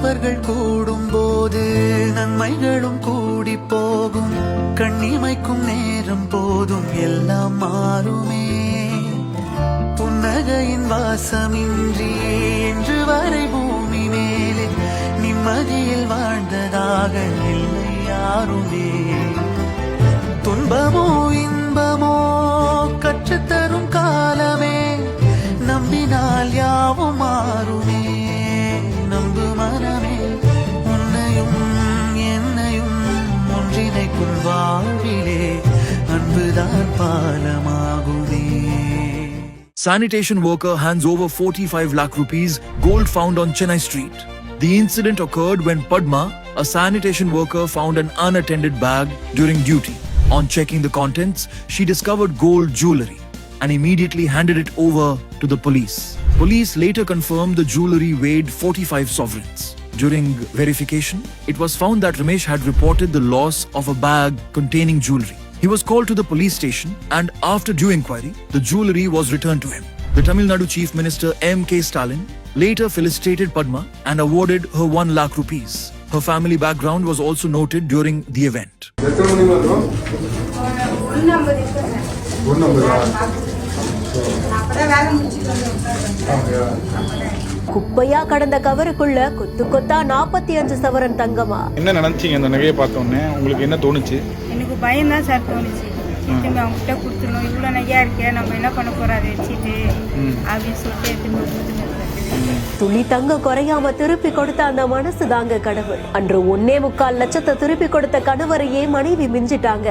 நல்லவர்கள் கூடும் போது நன்மைகளும் கூடி போகும். கண்ணிமைக்கும் நேரம் போதும் எல்லாம் மாறுமே. புன்னகையின் வாசமின்றி இன்று வரை பூமி மேலே நிம்மதியில் வாழ்ந்ததாக இல்லை யாருமே. துன்பமோ இன்பமோ கற்றுத்தரும் காலமே, நம்பினால் யாவும் மாறுமே. நம்பு மனமே, உன்னையும் என்னையும் ஒன்றிணைக்கும் வாழ்விலே அன்புதான் பாலமாகுமே. Sanitation worker hands over 45 lakh rupees gold found on Chennai street. The incident occurred when Padma, a sanitation worker, found an unattended bag during duty. On checking the contents, she discovered gold jewellery and immediately handed it over to the police. Police later confirmed the jewellery weighed 45 sovereigns. During verification, it was found that Ramesh had reported the loss of a bag containing jewellery. He was called to the police station and after due inquiry, the jewellery was returned to him. The Tamil Nadu Chief Minister M.K. Stalin later felicitated Padma and awarded her 1 lakh rupees. Her family background was also noted during the event. குப்பையா கடந்த கவருக்குள்ள கொத்து கொத்தா 45 சவரன் தங்கமா. என்ன நினைச்சீங்க அந்த நகையை பார்த்த உடனே? உங்களுக்கு என்ன தோணுச்சு? எனக்கு பயம் தான் சார் தோணுச்சு. திரும்பி அவங்க கிட்ட கொடுத்துடணும், இவ்வளோ நகையா இருக்கே, நம்ம என்ன பண்ண போறோம் அதை வச்சுட்டு அப்படின்னு சொல்லிட்டு திரும்பி துளி தங்க குறையாம திருப்பி கொடுத்த அந்த மனசு தாங்க கடவுள். அன்று 1.25 லட்சத்தை திருப்பி கொடுத்த கணவரையே மனைவி மிஞ்சிட்டாங்க.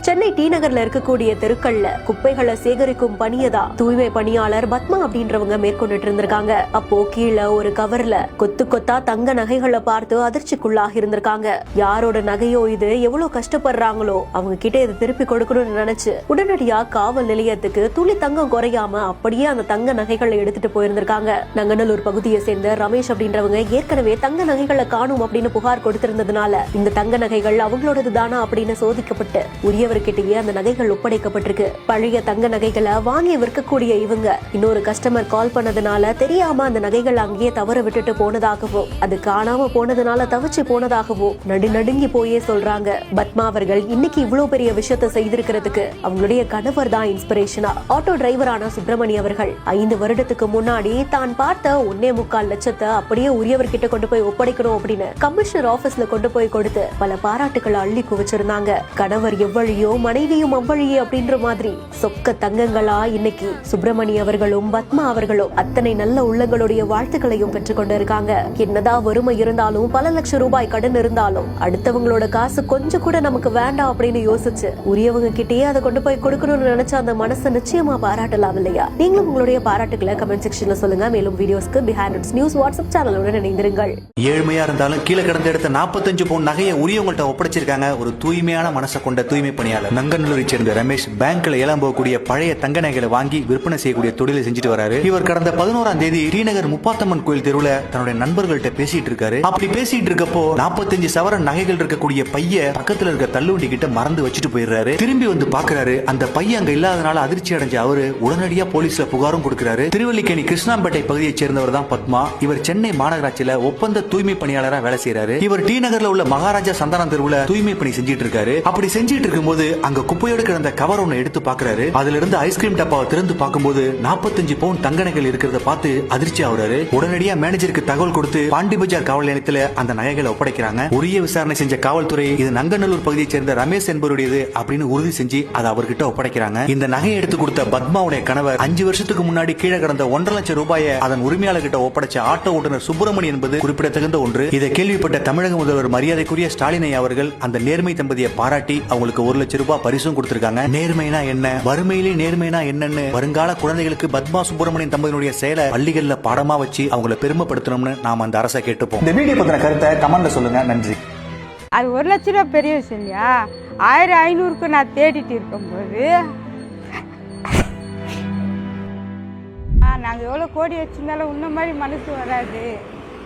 சென்னை டி நகர்ல இருக்கக்கூடிய தெருக்கள்ல குப்பைகளை சேகரிக்கும் பணியதான் தூய்மை பணியாளர் பத்மா அப்படின்றவங்க மேற்கொண்டுட்டு இருந்திருக்காங்க. அப்போ கீழே ஒரு கவர்ல கொத்து கொத்தா தங்க நகைகளை பார்த்து அதிர்ச்சிக்குள்ளாக இருந்திருக்காங்க. யாரோட நகையோ இது, எவ்வளவு கஷ்டப்படுறாங்களோ அவங்க கிட்ட இதை திருப்பி கொடுக்கணும்னு நினைச்சு உடனடியா காவல் நிலையத்துக்கு துளி தங்கம் குறையாம அப்படியே அந்த தங்க நகைகளை எடுத்துட்டு போயிருந்திருக்காங்க. நங்கநல்லூர் பகுதியை சேர்ந்த ரமேஷ் அப்படின்றவங்க ஏற்கனவே தங்க நகைகளை காணும் அப்படின்னு புகார் கொடுத்திருந்ததுனால இந்த தங்க நகைகள் அவங்களோடது தானா அப்படின்னு சோதிக்கப்பட்டு உரியவர்கிட்டயே அந்த நகைகள் ஒப்படைக்கப்பட்டிருக்கு. பழைய தங்க நகைகளை வாங்கி விற்கக்கூடிய இவங்க இன்னொரு கஸ்டமர் கால் பண்ணதுனால தெரியாம அந்த நகைகள் அங்கேயே தவற விட்டுட்டு போனதாகவும் அது காணாம போனதுனால தவிச்சு போனதாகவும் நடுங்கி போயே சொல்றாங்க. பத்மா அவர்கள் இன்னைக்கு இவ்வளவு பெரிய விஷயத்தை செய்திருக்கிறதுக்கு அவங்களுடைய கணவர் தான் இன்ஸ்பிரேஷனா. ஆட்டோ டிரைவரான சுப்பிரமணி அவர்கள் 5 வருடத்துக்கு முன்னாடி தான் பார்த்த 1.25 லட்சத்தை அப்படியே உரியவர்கிட்ட கொண்டு போய் ஒப்படைக்கணும் அப்படின்னு கமிஷனர் ஆபீஸ்ல கொண்டு போய் கொடுத்து பல பாராட்டுகளை அள்ளி குவிச்சிருந்தாங்க. கணவர் எவ்வழியோ மனைவியும் அவ்வழியே அப்படின்ற மாதிரி சொக்க தங்கங்களா இன்னைக்கு சுப்பிரமணி அவர்களும் பத்மா அவர்களும் அத்தனை நல்ல உள்ளங்களுடைய வாழ்த்துக்களையும் பெற்றுக் கொண்டு இருக்காங்க. என்னதான் வறுமை இருந்தாலும் பல லட்சம் ரூபாய் கடன் இருந்தாலும் அடுத்தவங்களோட காசு கொஞ்சம் கூட நமக்கு வேண்டாம் அப்படின்னு யோசிச்சு உரியவங்க கிட்டயே அதை கொண்டு போய் கொடுக்கணும்னு நினைச்ச அந்த மனசை நிச்சயமா பாராட்டலாம் இல்லையா? நீங்களும் உங்களுடைய பாராட்டுகளை கமெண்ட் செக்ஷன்ல சொல்லுங்க. மேலும் வீடியோஸ்க்கு பிஹைண்ட் நியூஸ் வாட்ஸ்அப் சேனலுடன் இணைந்திருங்கள். ஏழ்மையா இருந்தாலும் கீழே கடந்து எடுத்த 45 பவுன் நகையை உரியவங்கள்ட்ட ஒப்படைச்சிருக்காங்க ஒரு தூய்மையான மனசை கொண்ட தூய்மை பணியாளர். நங்கநல்லூரை சேர்ந்த ரமேஷ் பேங்க்ல ஏலம் போகக்கூடிய பழைய தங்க நகைகளை வாங்கி விற்பனை செய்யக்கூடிய தொழிலை செஞ்சுட்டு வராரு. இவர் கடந்த 11ஆம் தேதி டி நகர் முப்பாத்தம்மன் கோயில் தெருவுல தன்னுடைய நண்பர்கள்ட்ட பேசிட்டு இருக்காரு. அப்படி பேசிட்டு இருக்கப்போ 45 சவரன் நகைகள் இருக்கக்கூடிய பைய பக்கத்துல இருக்க தள்ளுவண்டி கிட்ட மறந்து வச்சுட்டு போயிடுறாரு. திரும்பி வந்து பாக்குறாரு, அந்த பைய அங்க இல்லாதனால அதிர்ச்சி அடைஞ்ச அவரு உடனடியா போலீஸ்ல புகாரும் கொடுக்கிறாரு. திருவல்லிக்கேணி கிருஷ்ணாம்பேட்டை பகுதியை சேர்ந்தவர் தான் பத்மா. இவர் சென்னை மாநகராட்சியில ஒப்பந்த தூய்மை பணியாளரா வேலை செய்யறாரு. இவர் டி நகர்ல உள்ள மகாராஜா சந்தானம் தெருவுல தூய்மை பணி செஞ்சிட்டு இருக்காரு. அப்படி செஞ்சிட்டு இருக்கும்போது அங்க குப்பையோடு கிடந்த கவர் ஒன்னு எடுத்து பாக்குறாரு. அதுல இருந்து ஐஸ்கிரீம் டப்பாவை திறந்து பார்க்கும்போது 45 பவுன் தங்க நகைகள் இருக்கிறத பார்த்து அதிர்ச்சி ஆகுறாரு. உடனடியா மேனேஜருக்கு தகவல் கொடுத்து பாண்டி பஜார் காவல் நிலையத்துல அந்த நகைகளை ஒப்படைக்கிறாங்க. உரிய விசாரணை செஞ்ச காவல்துறை இது நங்கநல்லூர் பகுதியை சேர்ந்த ரமேஷ் என்பவருடையது அப்படின்னு உறுதி செஞ்சு அதை அவர்கிட்ட ஒப்படைக்கிறாங்க. இந்த நகையை எடுத்து கொடுத்த பத்மாவுடைய கணவர் 5 வருஷத்துக்கு முன்னாடி கீழே கடந்த 1.5 லட்சம் ரூபாயை அதன் உரிமையாளர் கிட்ட ஒப்படைச்ச ஆட்டோ ஓட்டுநர் சுப்பிரமணி என்பது குறிப்பிடத்தகுந்த ஒன்று. இதை கேள்விப்பட்ட தமிழக முதல்வர் மரியாதைக்குரிய ஸ்டாலினை அவர்கள் அந்த நேர்மை தம்பதியை பாராட்டி அவங்களுக்கு 1 லட்சம் ரூபாய் பரிசும் கொடுத்திருக்காங்க. நேர்மைனா என்ன, வறுமையிலே நேர்மைனா என்னன்னு வருங்கால குழந்தைகளுக்கு பத்மா சுப்பிரமணியன் தம்பதியினுடைய செயலை பள்ளிகள்ல பாடமா வச்சு அவங்களை பெருமைப்படுத்தணும்னு நாம அந்த அரசை கேட்டுப்போம். இந்த வீடியோ பத்தின கருத்தை கமெண்ட்ல சொல்லுங்க. நன்றி. அது 1 லட்ச ரூபா பெரிய விஷயம் இல்லையா? 1500க்கு நான் தேடிட்டு இருக்கும்போது நாங்கள் எவ்வளோ கோடி வச்சுருந்தாலும் உன்ன மாதிரி மனசு வராது,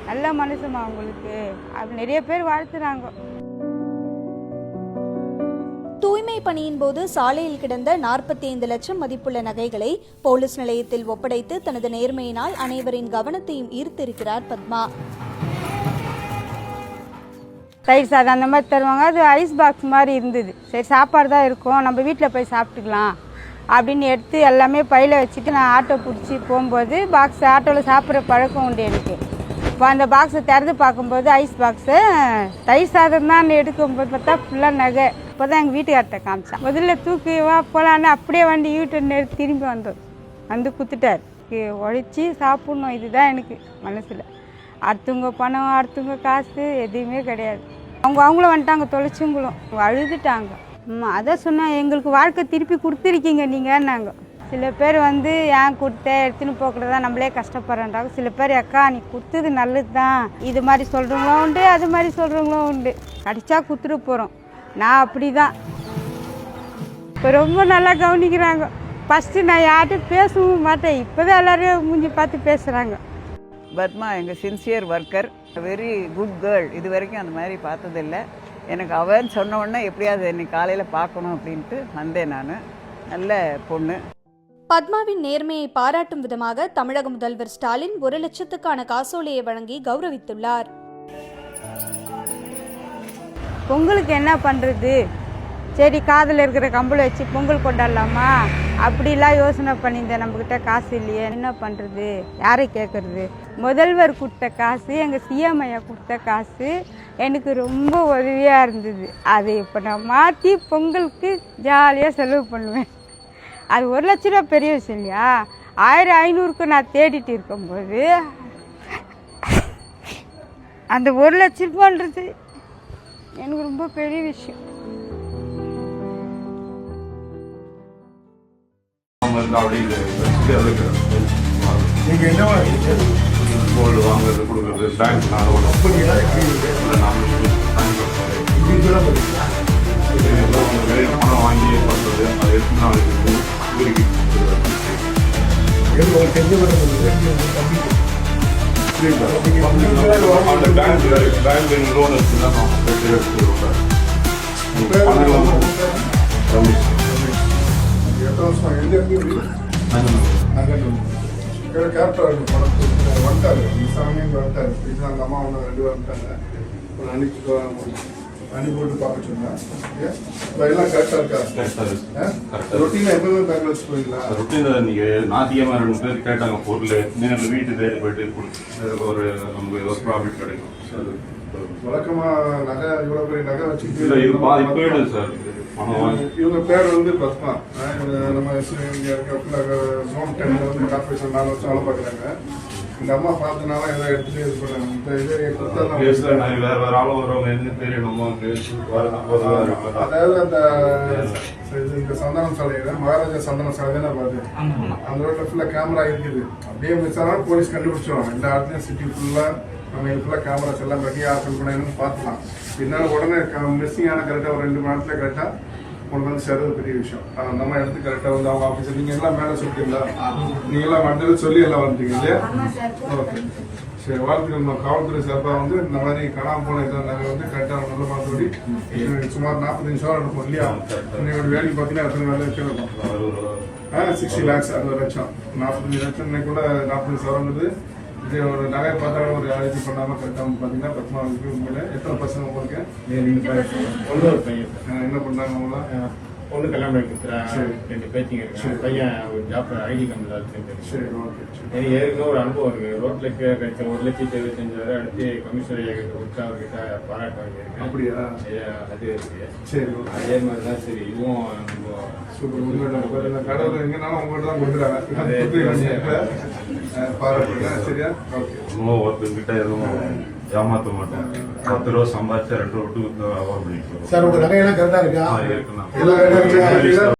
நல்ல மனசுமா உங்களுக்கு அப்படி நிறைய பேர் வாழ்த்துறாங்க. தூய்மை பணியின் போது சாலையில் கிடந்த 45 லட்சம் மதிப்புள்ள நகைகளை போலீஸ் நிலையத்தில் ஒப்படைத்து தனது நேர்மையினால் அனைவரின் கவனத்தையும் ஈர்த்திருக்கிறார் பத்மா. தயிர் சாதம் அந்த மாதிரி தருவாங்க, அது ஐஸ் பாக்ஸ் மாதிரி இருந்தது. சரி சாப்பாடு தான் இருக்கும், நம்ம வீட்டில் போய் சாப்பிட்டுக்கலாம் அப்படின்னு எடுத்து எல்லாமே பையில் வச்சுட்டு நான் ஆட்டோ பிடிச்சி போகும்போது பாக்ஸ் ஆட்டோவில் சாப்பிட்ற பழக்கம் உண்டு எனக்கு. இப்போ அந்த பாக்ஸை திறந்து பார்க்கும்போது ஐஸ் பாக்ஸு தயிர் சாதம் தான் எடுக்கும்போது பார்த்தா ஃபுல்லாக நகை. இப்போ தான் எங்கள் வீட்டுக்கார்ட்ட காமிச்சான். முதல்ல தூக்கி வா போகலான்னு அப்படியே வண்டி யூட்டன் எடுத்து திரும்பி வந்தோம், வந்து குத்துட்டார். உழைச்சி சாப்பிட்ணும், இதுதான் எனக்கு மனசில். அடுத்தவங்க பணம் அடுத்தவங்க காசு எதுவுமே கிடையாது. அவங்களும் வந்துட்டாங்க, தொலைச்சவங்களும் அழுதுட்டாங்க. அதான் சொன்னால் எங்களுக்கு வாழ்க்கை திருப்பி கொடுத்துருக்கீங்க நீங்கள் நாங்கள். சில பேர் வந்து ஏன் கொடுத்த எடுத்துன்னு போக்குறதா நம்மளே கஷ்டப்படுறாங்க. சில பேர் அக்கா நீ கொடுத்தது நல்லது தான், இது மாதிரி சொல்கிறவங்களும் உண்டு, அது மாதிரி சொல்கிறவங்களும் உண்டு. கடிச்சா கொடுத்துட்டு போகிறோம். நான் அப்படி தான். இப்போ ரொம்ப நல்லா கவனிக்கிறாங்க. ஃபஸ்ட்டு நான் யார்கிட்டும் பேசவும் மாட்டேன், இப்போ தான் எல்லோரும் மூஞ்சி பார்த்து பேசுகிறாங்க. பத்மா எங்கள் sincere worker, very good girl. இது வரைக்கும் அந்த மாதிரி பார்த்ததில்லை. எனக்கு அவன் சொன்ன உடனே எப்படியாவது இன்னைக்கு காலையில் பார்க்கணும் அப்படின்ட்டு வந்தேன். நான் நல்ல பொண்ணு. பத்மாவின் நேர்மையை பாராட்டும் விதமாக தமிழக முதல்வர் ஸ்டாலின் 1 லட்சத்துக்கான காசோலையை வழங்கி கௌரவித்துள்ளார். பொங்கலுக்கு என்ன பண்ணுறது, சரி காதில் இருக்கிற கம்பளை வச்சு பொங்கல் கொண்டாடலாமா அப்படிலாம் யோசனை பண்ணியிருந்தேன். நம்மக்கிட்ட காசு இல்லையே, என்ன பண்ணுறது, யாரை கேட்குறது. முதல்வர் கொடுத்த காசு, எங்கள் சிஎம் ஐயா கொடுத்த காசு எனக்கு ரொம்ப உதவியாக இருந்தது. அதை இப்போ நான் மாற்றி பொங்கலுக்கு ஜாலியாக செலவு பண்ணுவேன். அது 1 லட்ச ரூபா பெரிய விஷயம் இல்லையா. 1500க்கு நான் தேடிட்டு இருக்கும்போது அந்த 1 லட்ச ரூபான்றது எனக்கு ரொம்ப பெரிய விஷயம். நீங்க என்ன கோல்டு வாங்குறது கொடுக்குறது பேங்க் பணம் வாங்கி பண்ணுறது அதை எடுத்து நாளைக்கு அந்த பேங்க் லோன் எடுத்துதான் கேரக்டர் வந்துட்டாரு, சாமியும் வந்துட்டாரு. இது அந்த அம்மா ஒன்று 2 வந்துட்டாங்க. அனுப்பி போட்டு பார்க்க சொன்னேன். எல்லாம் கரெக்டாக இருக்கா? ரொட்டீனாக எப்பவுமே பேங்க்ல வச்சு போயிங்களா? ரொட்டீனாக நீங்கள் ஞாயிற்றுக்கிழமை 2 பேர் கேட்டாங்க பொருள், நீங்கள் வீட்டு தேடி போயிட்டு ஒரு நமக்கு ஒரு ப்ராஃபிட் கிடைக்கும். வழக்கமா நகை இவ்வளோ பெரிய நகை வச்சுக்கிட்டு சார் இவங்க பேர் வந்து பத்மா. நம்ம ஜோன் 10 வந்து கார்பரேஷன் 4 வருஷம் வேலை பார்க்குறாங்க. இந்த அம்மா பார்த்தனால ஏதோ எடுத்துட்டு இது பண்ணாங்க. வேற ஆளும் வரவங்க என்ன தெரியும். அதாவது அந்த இந்த சந்தனம் சாலையில மகாராஜா சந்தன சாலை தான் பாரு, அந்த ரோட்ல ஃபுல்லா கேமரா இருக்குது. அப்படியே மிஸ் ஆனாலும் போலீஸ் கண்டுபிடிச்சிருவாங்க. எல்லா இடத்துலையும் சிட்டி ஃபுல்லா நம்ம ஃபுல்லா கேமராஸ் எல்லாம் கட்டி ஆஃபன் பண்ணணும்னு பார்த்துக்கலாம். பின்னால உடனே மிஸ்ஸிங் ஆன கரெக்டாக ஒரு 2 மணி நேரத்தில் கரெக்டாக உங்களுக்கு வந்து சேர்றது பெரிய விஷயம். அந்த மாதிரி எடுத்து கரெக்டாக வந்து அவங்க ஆஃபீஸர் நீங்கள் எல்லாம் மேலே சொல்லிட்டீங்களா? நீங்கள் எல்லாம் வந்தது சொல்லி எல்லாம் வந்துட்டீங்க இல்லையா? ஓகே சரி, வாழ்த்துக்கள். காவல்துறை சார்பாக வந்து இந்த மாதிரி காணாமல் போன இதை நாங்கள் வந்து கரெக்டாக நல்ல மாதிரி சுமார் 45 சவரம் இருக்கும் இல்லையா? நீங்கள் வேலைக்கு பார்த்தீங்கன்னா எத்தனை வேலை இருக்கும்? 60 lakhs, 60 லட்சம். 45 லட்சம் இன்னைக்குள்ள 45 சவரங்கிறது இது ஒரு நகை பார்த்தாலும் ஒரு இது பண்ணாமல் கரெக்டாக பார்த்தீங்கன்னா பத்மாவுக்கு உண்மையில எத்தனை பசங்க உங்களுக்கு? என்ன பண்ணாங்க அவங்களாம்? பொண்ணு கல்யாணம் பண்ணி கொடுத்துறேன். 2 பேச்சிங்க இருக்கு. பையன் ஒரு ஜாப் ஐடி கம்பெனியில் செஞ்சு. சரி ஓகே. எனக்கு ஏற்கனவே ஒரு அனுபவம் இருக்கு. ரோட்ல கிடைச்ச 1,75,000 அடுத்து கமிஷனர் ஐயா கொடுத்து அவர்கிட்ட பாராட்டு வாங்கியிருக்கேன். அப்படியா? அது இருக்கு. சரி அதே மாதிரி தான். சரி இதுவும் சூப்பர். உங்களோட கடவுள் எங்கனாலும் உங்கள்கிட்ட தான் கொடுக்குறாங்க. பாராட்டு. சரியா? ஓகே. ஒருத்தர்கிட்ட எதுவும் ஏமாற்ற மாட்டோம். 10 ரூபா சம்பாதிச்சா 2 ரூபா விட்டு வியாபாரம் பண்ணிக்கலாம். சார் உங்க நகையெல்லாம் கரெக்டா இருக்கா? இருக்குண்ணா.